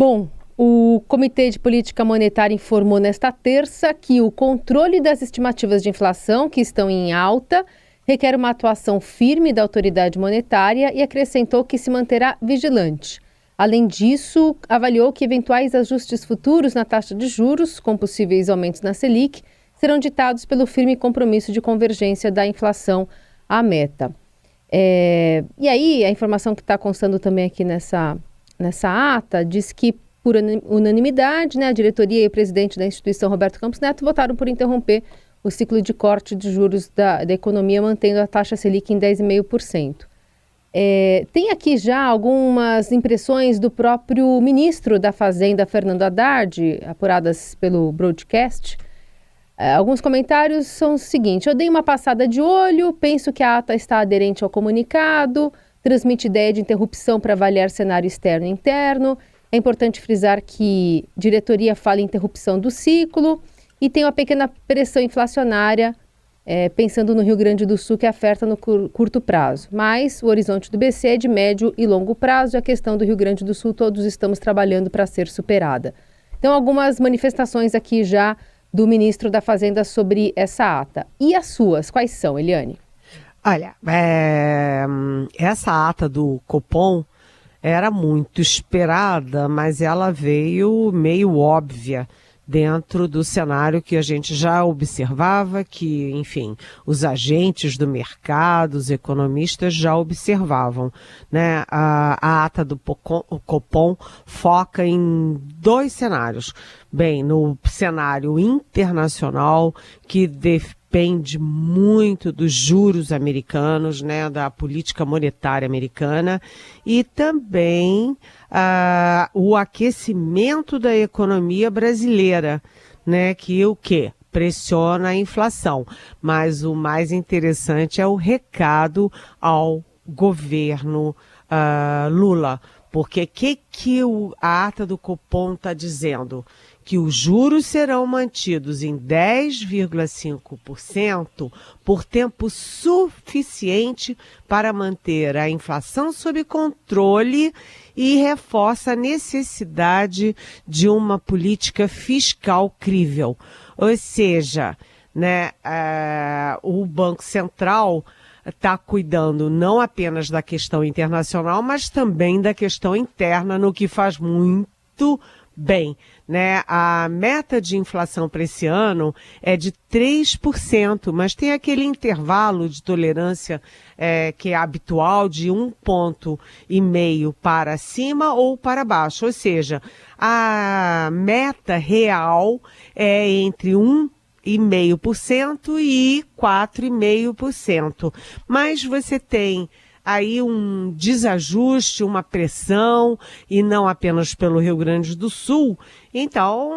Bom, o Comitê de Política Monetária informou nesta terça que o controle das estimativas de inflação, que estão em alta, requer uma atuação firme da autoridade monetária e acrescentou que se manterá vigilante. Além disso, avaliou que eventuais ajustes futuros na taxa de juros, com possíveis aumentos na Selic, serão ditados pelo firme compromisso de convergência da inflação à meta. E aí, a informação que está constando também aqui nessa ata diz que, por unanimidade, a diretoria e o presidente da instituição, Roberto Campos Neto, votaram por interromper o ciclo de corte de juros da economia, mantendo a taxa Selic em 10,5%. Tem aqui já algumas impressões do próprio ministro da Fazenda, Fernando Haddad, apuradas pelo broadcast. Alguns comentários são os seguintes: eu dei uma passada de olho, penso que a ata está aderente ao comunicado, transmite ideia de interrupção para avaliar cenário externo e interno. É importante frisar que diretoria fala em interrupção do ciclo e tem uma pequena pressão inflacionária, pensando no Rio Grande do Sul, que afeta no curto prazo. Mas o horizonte do BC é de médio e longo prazo e a questão do Rio Grande do Sul todos estamos trabalhando para ser superada. Então, algumas manifestações aqui já do ministro da Fazenda sobre essa ata. E as suas, quais são, Eliane? Olha, essa ata do Copom era muito esperada, mas ela veio meio óbvia dentro do cenário que a gente já observava, que, enfim, os agentes do mercado, os economistas já observavam, né? A ata do Copom foca em dois cenários. Bem, no cenário internacional, que depende muito dos juros americanos, né, da política monetária americana, e também o aquecimento da economia brasileira, né, que o quê? Pressiona a inflação. Mas o mais interessante é o recado ao governo Lula. Porque a ata do Copom está dizendo? Que os juros serão mantidos em 10,5% por tempo suficiente para manter a inflação sob controle e reforça a necessidade de uma política fiscal crível. Ou seja, né, o Banco Central está cuidando não apenas da questão internacional, mas também da questão interna, no que faz muito bem, né? A meta de inflação para esse ano é de 3%, mas tem aquele intervalo de tolerância que é habitual de 1,5 ponto para cima ou para baixo. Ou seja, a meta real é entre 1,5% e 4,5%. Mas você tem aí um desajuste, uma pressão, e não apenas pelo Rio Grande do Sul. Então,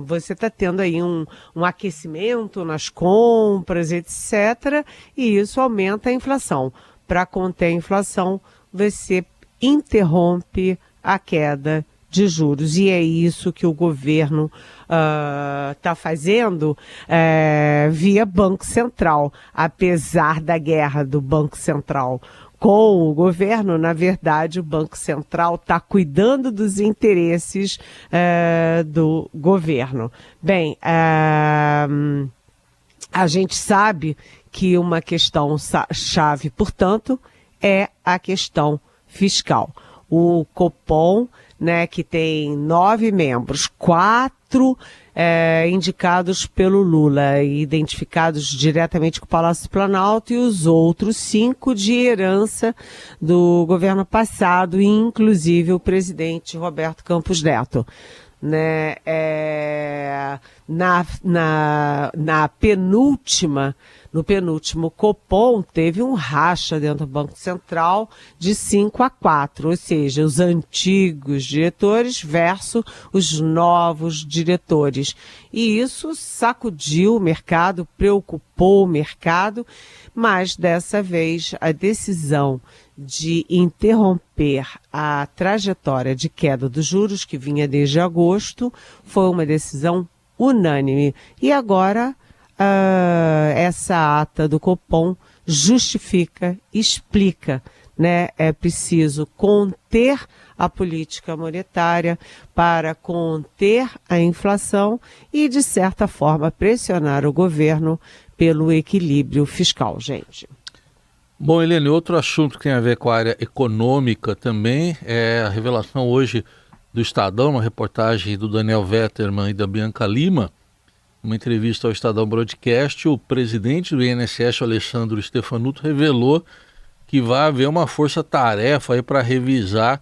você está tendo aí um aquecimento nas compras, etc., e isso aumenta a inflação. Para conter a inflação, você interrompe a queda de juros. E é isso que o governo está fazendo via Banco Central. Apesar da guerra do Banco Central com o governo, na verdade, o Banco Central está cuidando dos interesses do governo. Bem, a gente sabe que uma questão chave, portanto, é a questão fiscal. O Copom, né, que tem 9 membros, 4 indicados pelo Lula, identificados diretamente com o Palácio Planalto, e os outros 5 de herança do governo passado, inclusive o presidente Roberto Campos Neto. Né, no penúltimo Copom, teve um racha dentro do Banco Central de 5-4, ou seja, os antigos diretores versus os novos diretores. E isso sacudiu o mercado, preocupou o mercado, mas dessa vez a decisão de interromper a trajetória de queda dos juros, que vinha desde agosto, foi uma decisão unânime. E agora essa ata do Copom justifica, explica, né? É preciso conter a política monetária para conter a inflação e, de certa forma, pressionar o governo pelo equilíbrio fiscal, gente. Bom, Helene, outro assunto que tem a ver com a área econômica também é a revelação hoje do Estadão, uma reportagem do Daniel Vetterman e da Bianca Lima, uma entrevista ao Estadão Broadcast. O presidente do INSS, Alessandro Stefanuto, revelou que vai haver uma força-tarefa aí para revisar,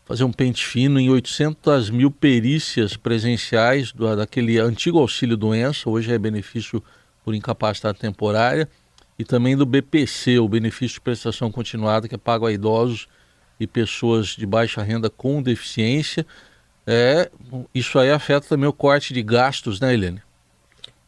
fazer um pente fino em 800 mil perícias presenciais daquele antigo auxílio-doença, hoje é benefício por incapacidade temporária, e também do BPC, o benefício de prestação continuada, que é pago a idosos e pessoas de baixa renda com deficiência. Isso aí afeta também o corte de gastos, né, Helene?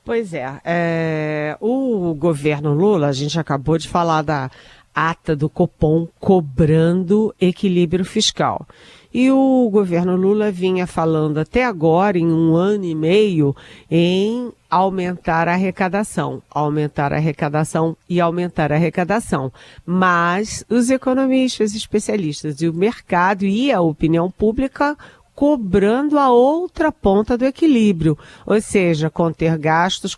Pois é, o governo Lula, a gente acabou de falar da ata do Copom cobrando equilíbrio fiscal. E o governo Lula vinha falando até agora, em 1 ano e meio, em aumentar a arrecadação. Mas os economistas, especialistas e o mercado e a opinião pública cobrando a outra ponta do equilíbrio, ou seja, conter gastos.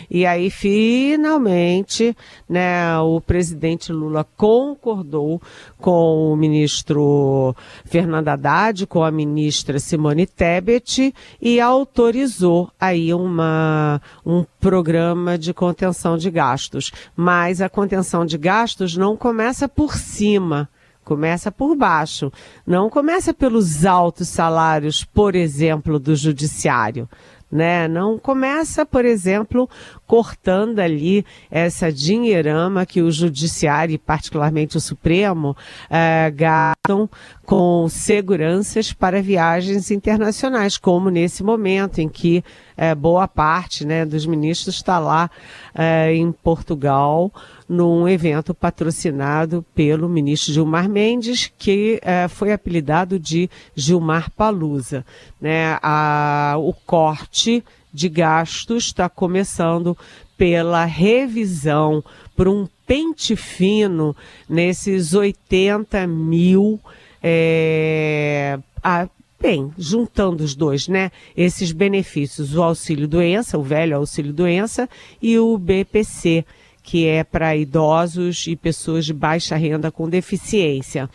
E aí, finalmente, né, o presidente Lula concordou com o ministro Fernando Haddad, com a ministra Simone Tebet, e autorizou aí um programa de contenção de gastos. Mas a contenção de gastos não começa por cima, começa por baixo, não começa pelos altos salários, por exemplo, do judiciário, né? Não começa, por exemplo, cortando ali essa dinheirama que o judiciário, e particularmente o Supremo, gastam com seguranças para viagens internacionais, como nesse momento em que boa parte, né, dos ministros está lá em Portugal, num evento patrocinado pelo ministro Gilmar Mendes, que foi apelidado de Gilmar Palusa, né? O corte de gastos está começando pela revisão, por um pente fino nesses 80 mil, juntando os dois, né? Esses benefícios, o auxílio-doença, o velho auxílio-doença, e o BPC, que é para idosos e pessoas de baixa renda com deficiência.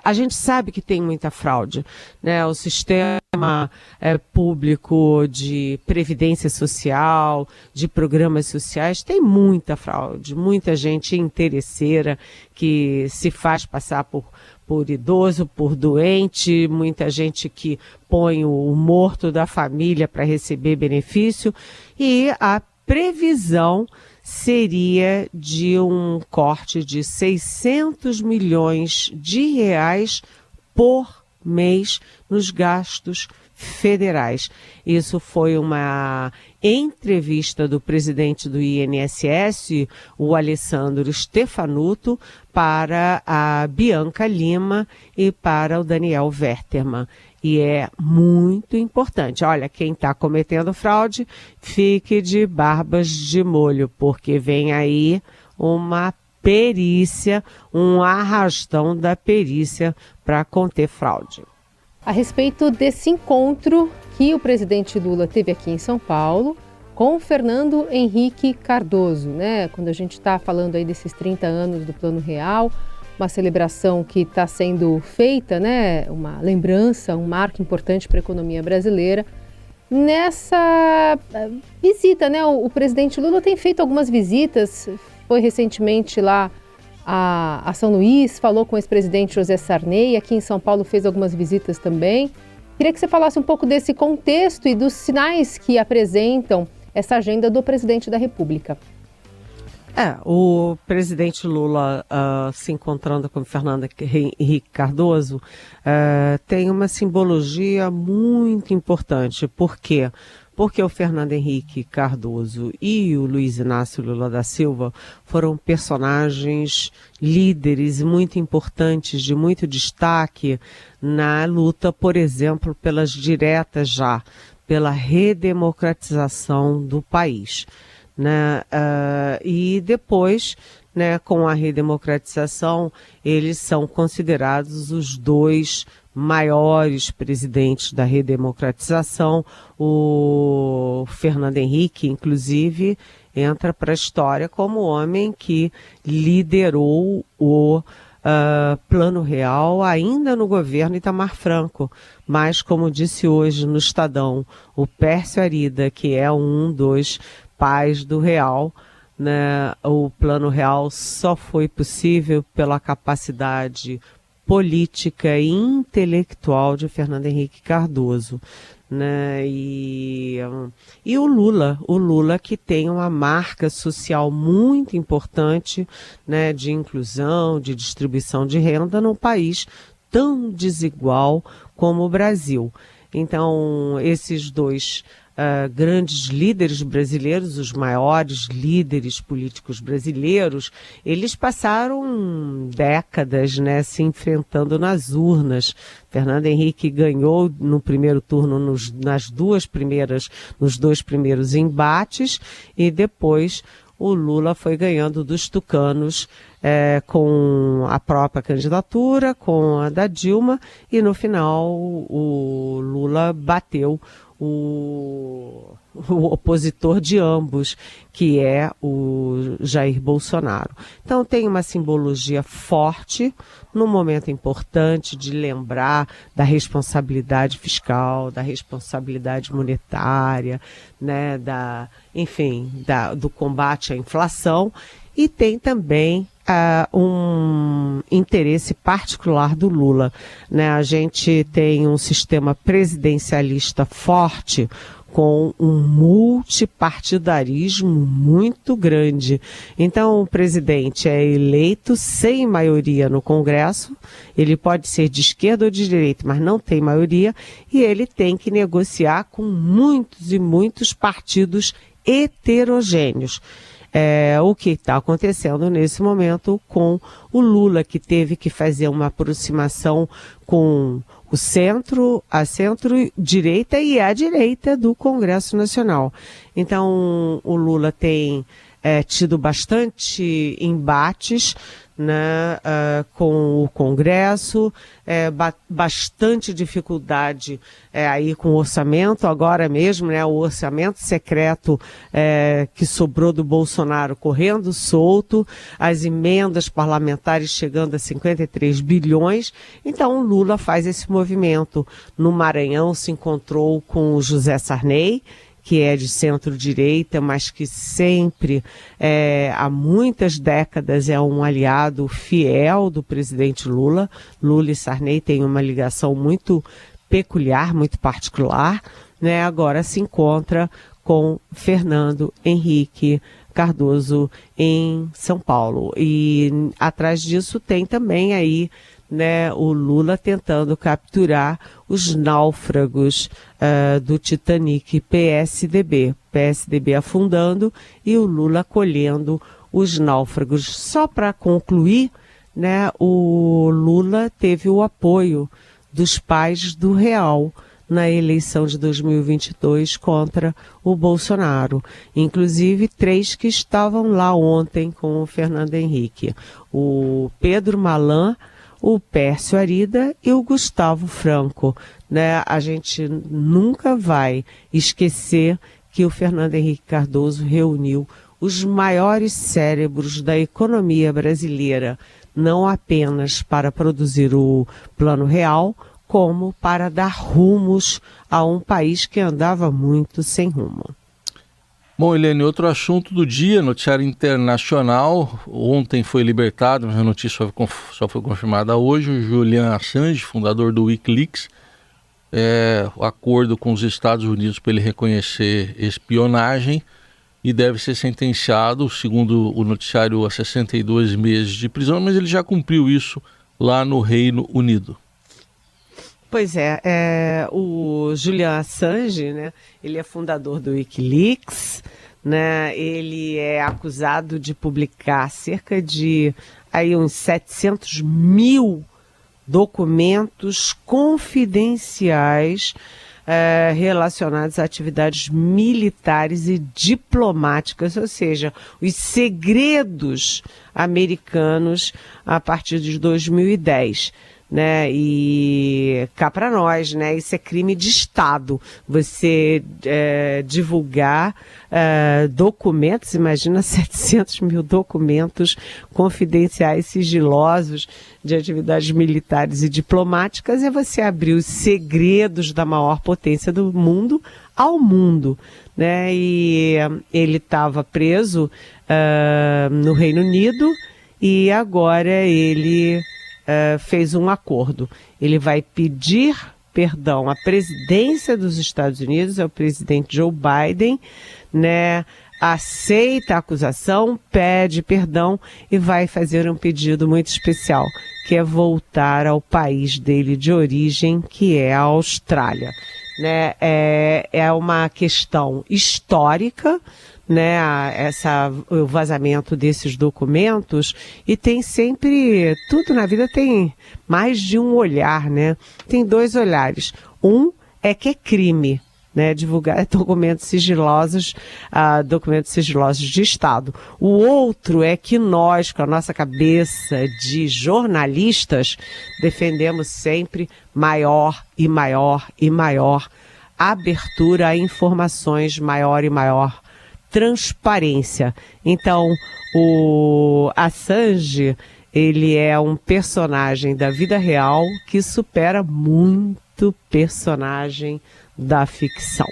A gente sabe que tem muita fraude, né? O sistema público de previdência social, de programas sociais, tem muita fraude, muita gente interesseira que se faz passar por idoso, por doente, muita gente que põe o morto da família para receber benefício, e a previsão seria de um corte de 600 milhões de reais por mês nos gastos federais. Isso foi uma entrevista do presidente do INSS, o Alessandro Stefanuto, para a Bianca Lima e para o Daniel Vetterman. E é muito importante. Olha, quem está cometendo fraude, fique de barbas de molho, porque vem aí uma perícia, um arrastão da perícia para conter fraude. A respeito desse encontro que o presidente Lula teve aqui em São Paulo com Fernando Henrique Cardoso, né? Quando a gente está falando aí desses 30 anos do Plano Real, uma celebração que está sendo feita, né? Uma lembrança, um marco importante para a economia brasileira. Nessa visita, né? O presidente Lula tem feito algumas visitas, foi recentemente lá a São Luís, falou com o ex-presidente José Sarney, aqui em São Paulo fez algumas visitas também. Queria que você falasse um pouco desse contexto e dos sinais que apresentam essa agenda do presidente da República. O presidente Lula se encontrando com Fernando Henrique Cardoso tem uma simbologia muito importante. Por quê? Porque o Fernando Henrique Cardoso e o Luiz Inácio Lula da Silva foram personagens líderes muito importantes, de muito destaque na luta, por exemplo, pelas diretas já, pela redemocratização do país, né? E depois, né, com a redemocratização, eles são considerados os dois maiores presidentes da redemocratização. O Fernando Henrique, inclusive, entra para a história como o homem que liderou o Plano Real ainda no governo Itamar Franco. Mas, como disse hoje no Estadão, o Pércio Arida, que é um dos pais do Real, né, o Plano Real só foi possível pela capacidade política e intelectual de Fernando Henrique Cardoso, né? E o Lula que tem uma marca social muito importante, né, de inclusão, de distribuição de renda num país tão desigual como o Brasil. Então, esses dois grandes líderes brasileiros, os maiores líderes políticos brasileiros, eles passaram décadas, né, se enfrentando nas urnas. Fernando Henrique ganhou no primeiro turno nos dois primeiros embates e depois o Lula foi ganhando dos tucanos com a própria candidatura, com a da Dilma, e no final o Lula bateu o opositor de ambos, que é o Jair Bolsonaro. Então tem uma simbologia forte num momento importante de lembrar da responsabilidade fiscal, da responsabilidade monetária, né, do combate à inflação, e tem também um interesse particular do Lula, né? A gente tem um sistema presidencialista forte com um multipartidarismo muito grande. Então, o presidente é eleito sem maioria no Congresso, ele pode ser de esquerda ou de direita, mas não tem maioria, e ele tem que negociar com muitos e muitos partidos heterogêneos. O que está acontecendo nesse momento com o Lula, que teve que fazer uma aproximação com o centro, a centro-direita e a direita do Congresso Nacional. Então, o Lula tem tido bastante embates, né, com o Congresso, bastante dificuldade aí com o orçamento, agora mesmo, né, o orçamento secreto que sobrou do Bolsonaro correndo solto, as emendas parlamentares chegando a 53 bilhões, então o Lula faz esse movimento. No Maranhão se encontrou com o José Sarney, que é de centro-direita, mas que sempre, há muitas décadas, é um aliado fiel do presidente Lula. Lula e Sarney têm uma ligação muito peculiar, muito particular, né? Agora se encontra com Fernando Henrique Cardoso em São Paulo. E atrás disso tem também aí, né, o Lula tentando capturar os náufragos do Titanic, PSDB afundando e o Lula acolhendo os náufragos. Só para concluir, né, o Lula teve o apoio dos pais do Real na eleição de 2022 contra o Bolsonaro. Inclusive 3 que estavam lá ontem com o Fernando Henrique. O Pedro Malan, o Pércio Arida e o Gustavo Franco, né? A gente nunca vai esquecer que o Fernando Henrique Cardoso reuniu os maiores cérebros da economia brasileira, não apenas para produzir o Plano Real, como para dar rumos a um país que andava muito sem rumo. Bom, Helene, outro assunto do dia, noticiário internacional. Ontem foi libertado, mas a notícia só foi confirmada hoje, o Julian Assange, fundador do Wikileaks, o acordo com os Estados Unidos para ele reconhecer espionagem e deve ser sentenciado, segundo o noticiário, a 62 meses de prisão, mas ele já cumpriu isso lá no Reino Unido. Pois o Julian Assange, né, ele é fundador do Wikileaks, né, ele é acusado de publicar cerca de uns 700 mil documentos confidenciais relacionados a atividades militares e diplomáticas, ou seja, os segredos americanos a partir de 2010. Né? E cá para nós, né? Isso é crime de Estado. Você divulgar documentos, imagina 700 mil documentos confidenciais, sigilosos de atividades militares e diplomáticas, é você abrir os segredos da maior potência do mundo ao mundo. Né? E ele estava preso no Reino Unido e agora ele fez um acordo. Ele vai pedir perdão à presidência dos Estados Unidos, ao presidente Joe Biden, né? Aceita a acusação, pede perdão e vai fazer um pedido muito especial, que é voltar ao país dele de origem, que é a Austrália. Né? É uma questão histórica, né, o vazamento desses documentos, e tem sempre, tudo na vida tem mais de um olhar, né? Tem dois olhares. Um é que é crime, né, divulgar documentos sigilosos de Estado. O outro é que nós, com a nossa cabeça de jornalistas, defendemos sempre maior e maior e maior abertura a informações, maior e maior transparência. Então, o Assange, ele é um personagem da vida real que supera muito personagem da ficção.